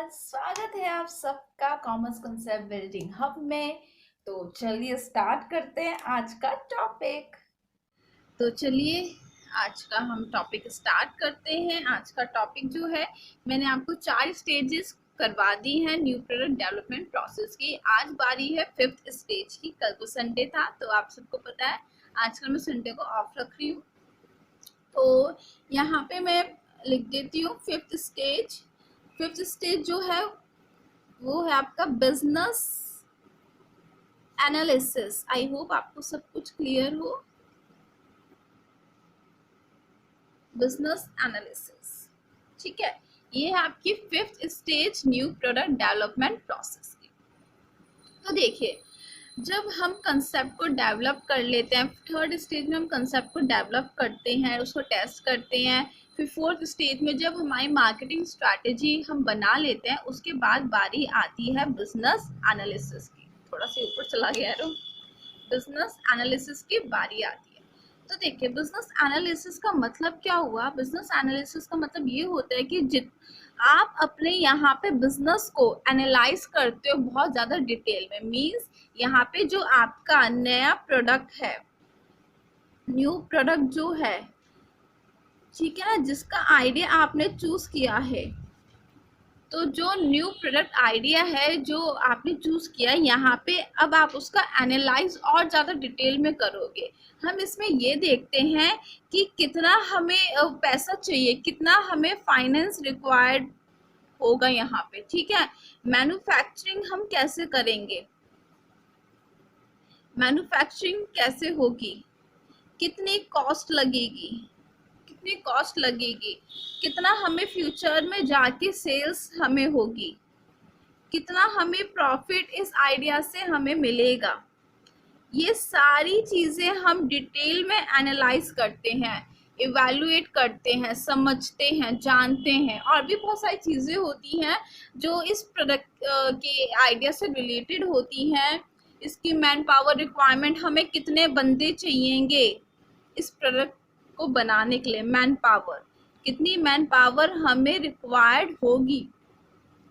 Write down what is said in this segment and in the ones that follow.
स्वागत है आप सबका कॉमर्स कंसेप्ट बिल्डिंग हब में। तो चलिए स्टार्ट करते हैं आज का टॉपिक। तो चलिए आज का हम टॉपिक स्टार्ट करते हैं। आज का टॉपिक जो है, मैंने आपको 4 स्टेजेस करवा दी हैं न्यू प्रोडक्ट डेवलपमेंट प्रोसेस की। आज बारी है 5th स्टेज की। कल तो संडे था तो आप सबको पता है आजकल मैं संडे को ऑफ रख रही हूँ। तो यहाँ पे मैं लिख देती हूँ 5th स्टेज। 5th स्टेज जो है वो है आपका बिजनेस एनालिसिस। आई होप आपको सब कुछ क्लियर हो। बिजनेस एनालिसिस, ठीक है, ये है आपकी 5th stage new product development process की। तो देखिए, जब हम कंसेप्ट को डेवलप कर लेते हैं, 3rd स्टेज में हम कंसेप्ट को डेवलप करते हैं, उसको टेस्ट करते हैं। फिर 4th स्टेज में जब हमारी मार्केटिंग स्ट्रैटेजी हम बना लेते हैं, उसके बाद बारी आती है बिजनेस एनालिसिस की। थोड़ा सा ऊपर चला गया है, बिजनेस एनालिसिस की बारी आती है। तो देखिए, बिजनेस एनालिसिस का मतलब क्या हुआ? बिजनेस एनालिसिस का मतलब ये होता है कि आप अपने यहाँ पे बिजनेस को एनालाइज करते हो बहुत ज़्यादा डिटेल में। मीन्स यहाँ पे जो आपका नया प्रोडक्ट है, न्यू प्रोडक्ट जो है, ठीक है ना, जिसका आइडिया आपने चूज किया है, तो जो न्यू प्रोडक्ट आइडिया है जो आपने चूज किया, यहाँ पे अब आप उसका एनालाइज और ज़्यादा डिटेल में करोगे। हम इसमें ये देखते हैं कि कितना हमें पैसा चाहिए, कितना हमें फाइनेंस रिक्वायर्ड होगा यहाँ पे, ठीक है। मैन्युफैक्चरिंग हम कैसे करेंगे, मैन्युफैक्चरिंग कैसे होगी, कितनी कॉस्ट लगेगी, कितनी कॉस्ट लगेगी, कितना हमें फ्यूचर में जाके सेल्स हमें होगी, कितना हमें प्रॉफिट इस आइडिया से हमें मिलेगा। ये सारी चीज़ें हम डिटेल में एनालाइज करते हैं, इवैल्यूएट करते हैं, समझते हैं, जानते हैं। और भी बहुत सारी चीज़ें होती हैं जो इस प्रोडक्ट के आइडिया से रिलेटेड होती हैं। इसकी मैन पावर रिक्वायरमेंट, हमें कितने बंदे चाहिएंगे इस प्रोडक्ट को बनाने के लिए, मैन पावर, कितनी मैन पावर हमें रिक्वायर्ड होगी।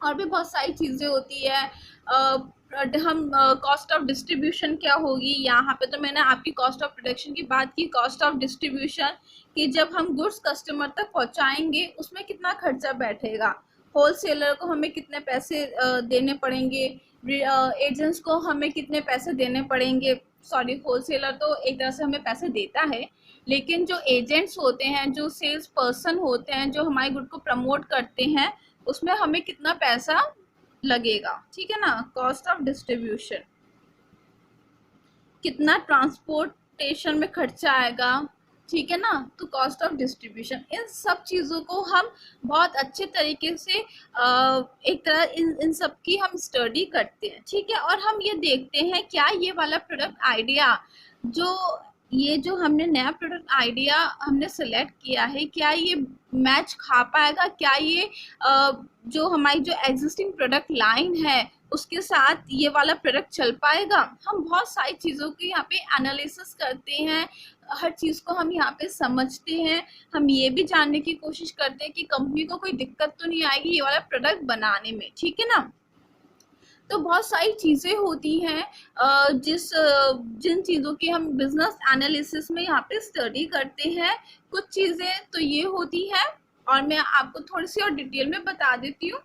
और भी बहुत सारी चीज़ें होती है। हम कॉस्ट ऑफ डिस्ट्रीब्यूशन क्या होगी, यहाँ पे तो मैंने आपकी कॉस्ट ऑफ प्रोडक्शन की बात की। कॉस्ट ऑफ डिस्ट्रीब्यूशन कि जब हम गुड्स कस्टमर तक पहुँचाएंगे उसमें कितना खर्चा बैठेगा, होलसेलर को हमें कितने पैसे देने पड़ेंगे, एजेंट्स को हमें कितने पैसे देने पड़ेंगे। सॉरी, होलसेलर तो एक तरह से हमें पैसे देता है, लेकिन जो एजेंट्स होते हैं, जो सेल्स पर्सन होते हैं, जो हमारे गुड को प्रमोट करते हैं, उसमें हमें कितना पैसा लगेगा, ठीक है ना। कॉस्ट ऑफ डिस्ट्रीब्यूशन, कितना ट्रांसपोर्टेशन में खर्चा आएगा, ठीक है ना। तो कॉस्ट ऑफ डिस्ट्रीब्यूशन, इन सब चीज़ों को हम बहुत अच्छे तरीके से एक तरह इन सब की हम स्टडी करते हैं, ठीक है। और हम ये देखते हैं क्या ये वाला प्रोडक्ट आइडिया, जो हमने नया प्रोडक्ट आइडिया हमने सेलेक्ट किया है, क्या ये मैच खा पाएगा, क्या ये जो हमारी जो एग्जिस्टिंग प्रोडक्ट लाइन है उसके साथ ये वाला प्रोडक्ट चल पाएगा। हम बहुत सारी चीज़ों की यहाँ पे एनालिसिस करते हैं, हर चीज़ को हम यहाँ पे समझते हैं। हम ये भी जानने की कोशिश करते हैं कि कंपनी को कोई दिक्कत तो नहीं आएगी ये वाला प्रोडक्ट बनाने में, ठीक है ना। तो बहुत सारी चीज़ें होती हैं जिन चीज़ों की हम बिजनेस एनालिसिस में यहाँ पे स्टडी करते हैं। कुछ चीज़ें तो ये होती हैं और मैं आपको थोड़ी सी और डिटेल में बता देती हूँ।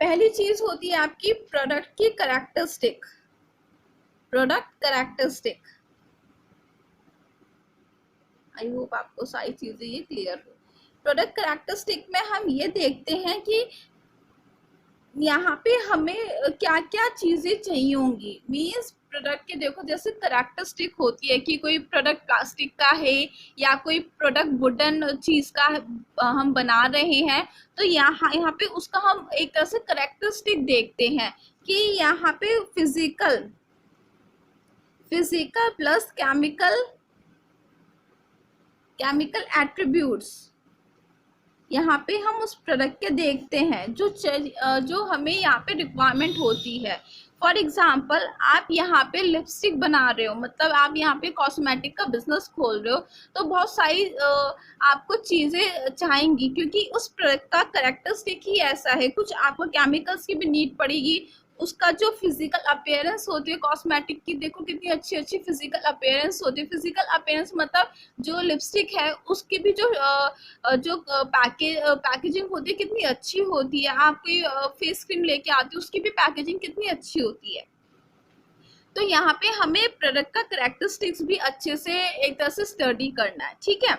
पहली चीज़ होती है आपकी प्रोडक्ट की characteristic, product characteristic. I hope आपको सारी चीज़ें ये क्लियर हो। प्रोडक्ट कैरेक्टरिस्टिक में हम ये देखते हैं कि यहाँ पे हमें क्या क्या चीज़ें चाहिए होंगी। मीन्स प्रोडक्ट के देखो, जैसे कैरेक्टरिस्टिक होती है कि कोई प्रोडक्ट प्लास्टिक का है या कोई प्रोडक्ट वुडन चीज़ का हम बना रहे हैं, तो यहाँ पे उसका हम एक तरह से कैरेक्टरिस्टिक देखते हैं कि यहाँ पे फिजिकल प्लस केमिकल एट्रीब्यूट्स यहाँ पे हम उस प्रोडक्ट के देखते हैं जो हमें यहाँ पे रिक्वायरमेंट होती है। फॉर एग्जाम्पल आप यहाँ पे लिपस्टिक बना रहे हो, मतलब आप यहाँ पे कॉस्मेटिक का बिजनेस खोल रहे हो, तो बहुत सारी आपको चीज़ें चाहेंगी, क्योंकि उस प्रोडक्ट का करेक्टरिस्टिक ही ऐसा है। कुछ आपको केमिकल्स की भी नीड पड़ेगी, उसका जो फिजिकल अपीयरेंस होती है कॉस्मेटिक की, देखो कितनी अच्छी अच्छी फिजिकल अपीयरेंस होती है। फिजिकल अपीयरेंस मतलब जो लिपस्टिक है उसकी भी जो पैकेजिंग होती है कितनी अच्छी होती है। आप कोई फेस क्रीम लेके आते हो उसकी भी पैकेजिंग कितनी अच्छी होती है। तो यहाँ पे हमें प्रोडक्ट का करेक्टरिस्टिक्स भी अच्छे से एक तरह से स्टडी करना है, ठीक है,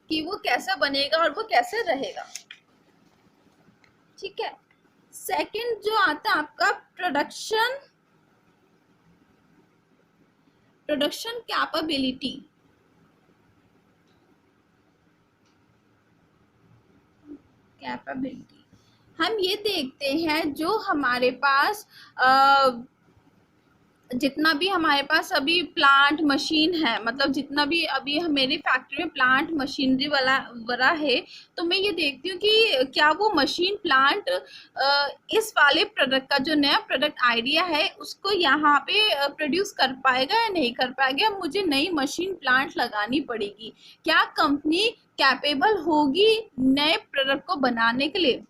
कि वो कैसा बनेगा और वो कैसे रहेगा, ठीक है। सेकंड जो आता है आपका प्रोडक्शन कैपेबिलिटी। हम ये देखते हैं जो हमारे पास जितना भी हमारे पास अभी प्लांट मशीन है, मतलब जितना भी अभी मेरी फैक्ट्री में प्लांट मशीनरी वाला बड़ा है, तो मैं ये देखती हूँ कि क्या वो मशीन प्लांट इस वाले प्रोडक्ट का जो नया प्रोडक्ट आइडिया है उसको यहाँ पे प्रोड्यूस कर पाएगा या नहीं कर पाएगा। मुझे नई मशीन प्लांट लगानी पड़ेगी, क्या कंपनी कैपेबल होगी नए प्रोडक्ट को बनाने के लिए।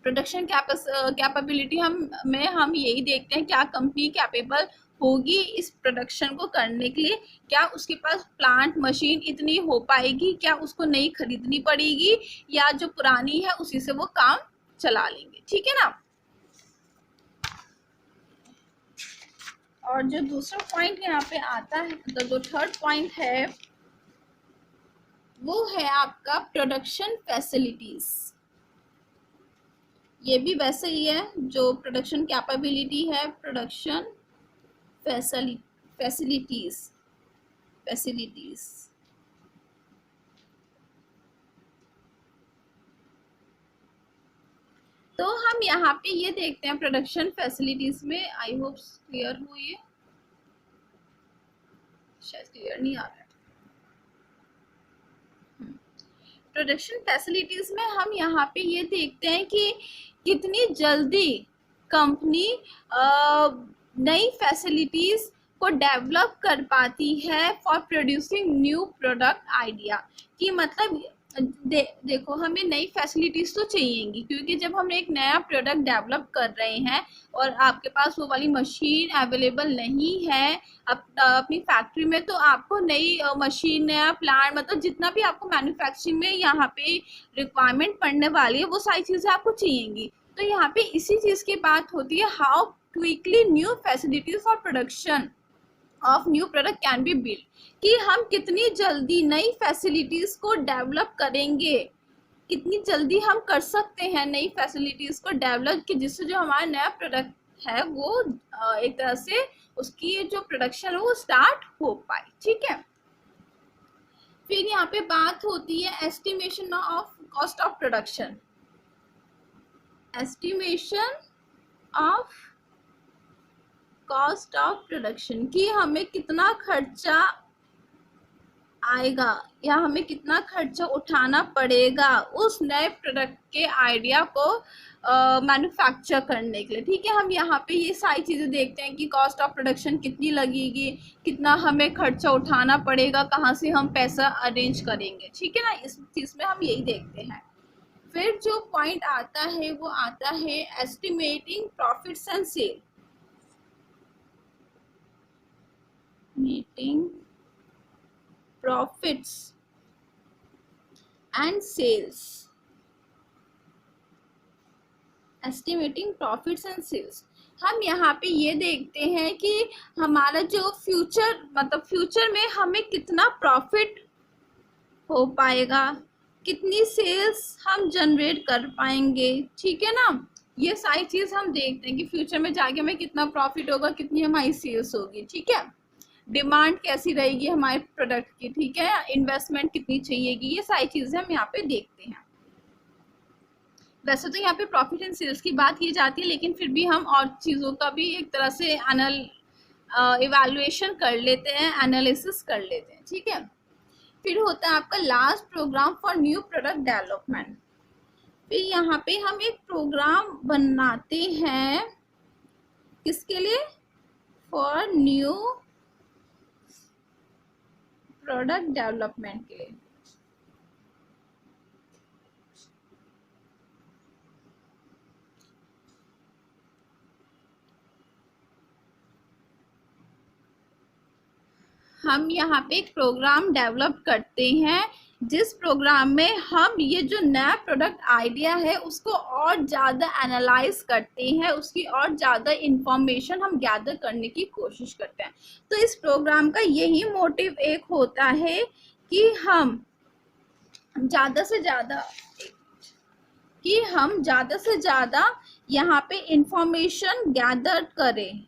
प्रोडक्शन कैपेबिलिटी हम यही देखते हैं, क्या कंपनी कैपेबल होगी इस प्रोडक्शन को करने के लिए, क्या उसके पास प्लांट मशीन इतनी हो पाएगी, क्या उसको नई खरीदनी पड़ेगी, या जो पुरानी है उसी से वो काम चला लेंगे, ठीक है ना। और जो दूसरा पॉइंट यहाँ पे आता है, तो जो थर्ड पॉइंट है वो है आपका प्रोडक्शन फैसिलिटीज। ये भी वैसे ही है जो प्रोडक्शन कैपेबिलिटी है, प्रोडक्शन फैसिलिटीज। तो हम यहाँ पे ये देखते हैं प्रोडक्शन फैसिलिटीज में, आई होप क्लियर हो, ये शायद क्लियर नहीं आ रहा है। प्रोडक्शन फैसिलिटीज में हम यहाँ पे ये देखते हैं कि कितनी जल्दी कंपनी नई फैसिलिटीज को डेवलप कर पाती है for producing new product idea. कि मतलब देखो हमें नई फैसिलिटीज तो चाहिएगी, क्योंकि जब हम एक नया प्रोडक्ट डेवलप कर रहे हैं और आपके पास वो वाली मशीन अवेलेबल नहीं है अपनी फैक्ट्री में, तो आपको नई मशीन, नया प्लांट, मतलब जितना भी आपको मैन्युफैक्चरिंग में यहाँ पे रिक्वायरमेंट पड़ने वाली है वो सारी चीज़ें आपको चाहिएंगी। तो यहाँ पे इसी चीज़ की बात होती है, how quickly new facilities for production of new product can be build, कि हम कितनी जल्दी नई फैसिलिटीज को डेवलप करेंगे, कितनी जल्दी हम कर सकते हैं नई फैसिलिटीज को डेवलप, कि जिससे जो हमारा नया प्रोडक्ट है वो एक तरह से उसकी जो प्रोडक्शन है वो स्टार्ट हो पाए, ठीक है। फिर यहाँ पे बात होती है estimation of cost of production. Estimation of cost of production, कि हमें कितना खर्चा आएगा या हमें कितना खर्चा उठाना पड़ेगा उस नए प्रोडक्ट के आइडिया को मैन्युफैक्चर करने के लिए, ठीक है। हम यहाँ पे ये सारी चीज़ें देखते हैं कि कॉस्ट ऑफ प्रोडक्शन कितनी लगेगी, कितना हमें खर्चा उठाना पड़ेगा, कहाँ से हम पैसा अरेंज करेंगे, ठीक है ना। इस चीज़ में हम यही देखते हैं। फिर जो पॉइंट आता है वो आता है estimating profits and sale. Meeting profits and sales. Estimating profits and sales, हम यहाँ पे ये देखते हैं कि हमारा जो फ्यूचर, मतलब फ्यूचर में हमें कितना प्रॉफिट हो पाएगा, कितनी सेल्स हम जनरेट कर पाएंगे, ठीक है ना। ये सारी चीज हम देखते हैं कि फ्यूचर में जाके हमें कितना प्रॉफिट होगा, कितनी हमारी सेल्स होगी, ठीक है। डिमांड कैसी रहेगी हमारे प्रोडक्ट की, ठीक है, इन्वेस्टमेंट कितनी चाहिएगी, ये सारी चीजें हम यहाँ पे देखते हैं। वैसे तो यहाँ पे प्रॉफिट एंड सेल्स की बात की जाती है, लेकिन फिर भी हम और चीज़ों का भी एक तरह से इवैल्यूएशन कर लेते हैं, एनालिसिस कर लेते हैं, ठीक है। फिर होता है आपका last programme for new product development. फिर यहाँ पे हम एक प्रोग्राम बनाते हैं किसके लिए? फॉर न्यू प्रोडक्ट डेवलपमेंट के लिए। हम यहाँ पे एक प्रोग्राम डेवलप करते हैं, जिस प्रोग्राम में हम ये जो नया प्रोडक्ट आइडिया है उसको और ज़्यादा एनालाइज करते हैं, उसकी और ज़्यादा इंफॉर्मेशन हम गैदर करने की कोशिश करते हैं। तो इस प्रोग्राम का यही मोटिव एक होता है कि हम ज़्यादा से ज़्यादा यहाँ पे इंफॉर्मेशन गैदर करें,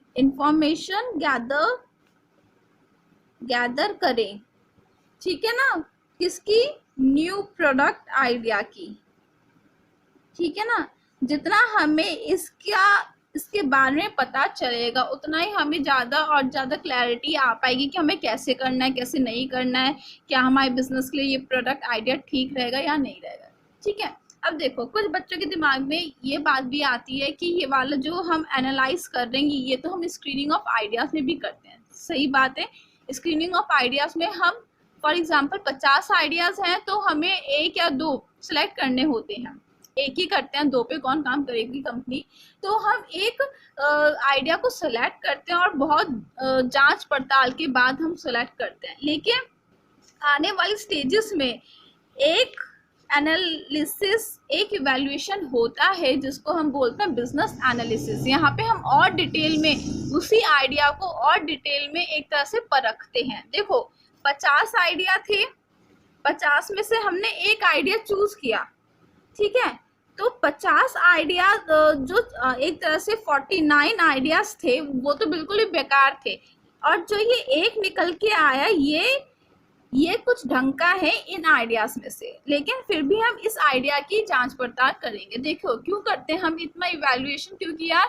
गैदर करें, ठीक है ना, किसकी? न्यू प्रोडक्ट आइडिया की, ठीक है ना। जितना हमें इसके बारे में पता चलेगा उतना ही हमें ज़्यादा और ज़्यादा क्लैरिटी आ पाएगी कि हमें कैसे करना है, कैसे नहीं करना है, क्या हमारे बिजनेस के लिए ये प्रोडक्ट आइडिया ठीक रहेगा या नहीं रहेगा, ठीक है। अब देखो, कुछ बच्चों के दिमाग में ये बात भी आती है कि ये वाला जो हम एनालाइज कर रहे हैं ये तो हम स्क्रीनिंग ऑफ आइडियाज में भी करते हैं। सही बात है, स्क्रीनिंग ऑफ आइडियाज में हम फॉर एग्जाम्पल 50 आइडियाज हैं तो हमें 1 या 2 सिलेक्ट करने होते हैं, एक ही करते हैं, 2 पे कौन काम करेगी कंपनी। तो हम एक आइडिया को सिलेक्ट करते हैं और बहुत जांच पड़ताल के बाद हम सिलेक्ट करते हैं, लेकिन आने वाली स्टेजेस में एक एनालिसिस, एक इवैल्यूएशन होता है जिसको हम बोलते हैं बिजनेस एनालिसिस। यहाँ पे हम और डिटेल में उसी आइडिया को और डिटेल में एक तरह से परखते हैं। देखो 50 आइडिया थे, 50 में से हमने एक आइडिया चूज किया, ठीक है। तो 50 आइडिया जो एक तरह से 49 आइडियाज थे वो तो बिल्कुल ही बेकार थे, और जो ये एक निकल के आया ये कुछ ढंग का है इन आइडियाज में से, लेकिन फिर भी हम इस आइडिया की जांच पड़ताल करेंगे। देखो क्यों करते हैं हम इतना इवैल्यूएशन, क्योंकि यार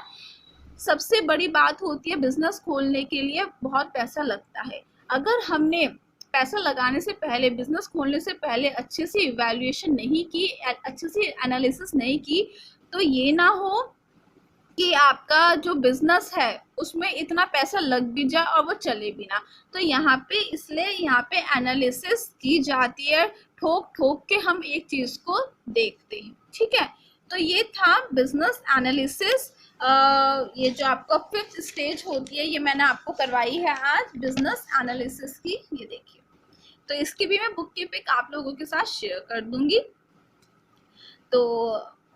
सबसे बड़ी बात होती है बिजनेस खोलने के लिए बहुत पैसा लगता है। अगर हमने पैसा लगाने से पहले, बिजनेस खोलने से पहले अच्छे से इवैल्यूएशन नहीं की, अच्छे से एनालिसिस नहीं की, तो ये ना हो कि आपका जो बिजनेस है उसमें इतना पैसा लग भी जाए और वो चले भी ना। तो यहाँ पे इसलिए यहाँ पे एनालिसिस की जाती है, ठोक ठोक के हम एक चीज को देखते हैं, ठीक है। तो ये था बिजनेस एनालिसिस। ये जो आपका 5th स्टेज होती है ये मैंने आपको करवाई है आज, बिजनेस एनालिसिस की। ये देखिए, तो इसकी भी मैं बुक की पिक आप लोगों के साथ शेयर कर दूंगी। तो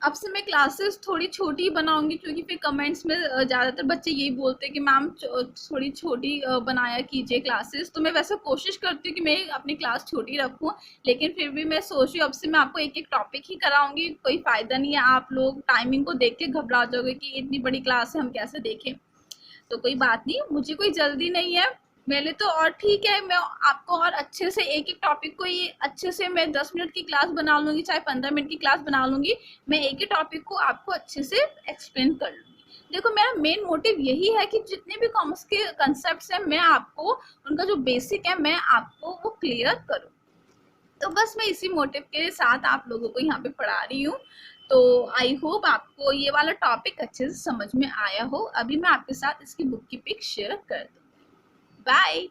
अब से मैं क्लासेस थोड़ी छोटी बनाऊंगी, क्योंकि फिर कमेंट्स में ज़्यादातर बच्चे यही बोलते हैं कि मैम थोड़ी छोटी बनाया कीजिए क्लासेस। तो मैं वैसे कोशिश करती हूँ कि मैं अपनी क्लास छोटी रखूँ, लेकिन फिर भी मैं सोच रही हूँ अब से मैं आपको एक एक टॉपिक ही कराऊंगी। कोई फ़ायदा नहीं है, आप लोग टाइमिंग को देख के घबरा जाओगे कि इतनी बड़ी क्लास है हम कैसे देखें। तो कोई बात नहीं, मुझे कोई जल्दी नहीं है मेरे तो, और ठीक है मैं आपको और अच्छे से एक एक टॉपिक को ये अच्छे से मैं 10 मिनट की क्लास बना लूँगी, चाहे 15 मिनट की क्लास बना लूँगी, मैं एक ही टॉपिक को आपको अच्छे से एक्सप्लेन कर लूँगी। देखो मेरा मेन मोटिव यही है कि जितने भी कॉमर्स के कंसेप्ट हैं मैं आपको उनका जो बेसिक है मैं आपको वो क्लियर करूँ। तो बस मैं इसी मोटिव के साथ आप लोगों को यहाँ पे पढ़ा रही हूँ। तो आई होप आपको ये वाला टॉपिक अच्छे से समझ में आया हो। अभी मैं आपके साथ इसकी बुक की पिक शेयर कर दूँ। बाय।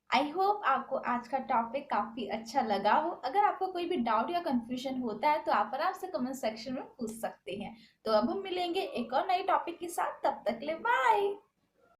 आई होप आपको आज का टॉपिक काफी अच्छा लगा हो। अगर आपको कोई भी डाउट या कंफ्यूजन होता है तो आप आराम से कमेंट सेक्शन में पूछ सकते हैं। तो अब हम मिलेंगे एक और नए टॉपिक के साथ, तब तक के लिए बाय।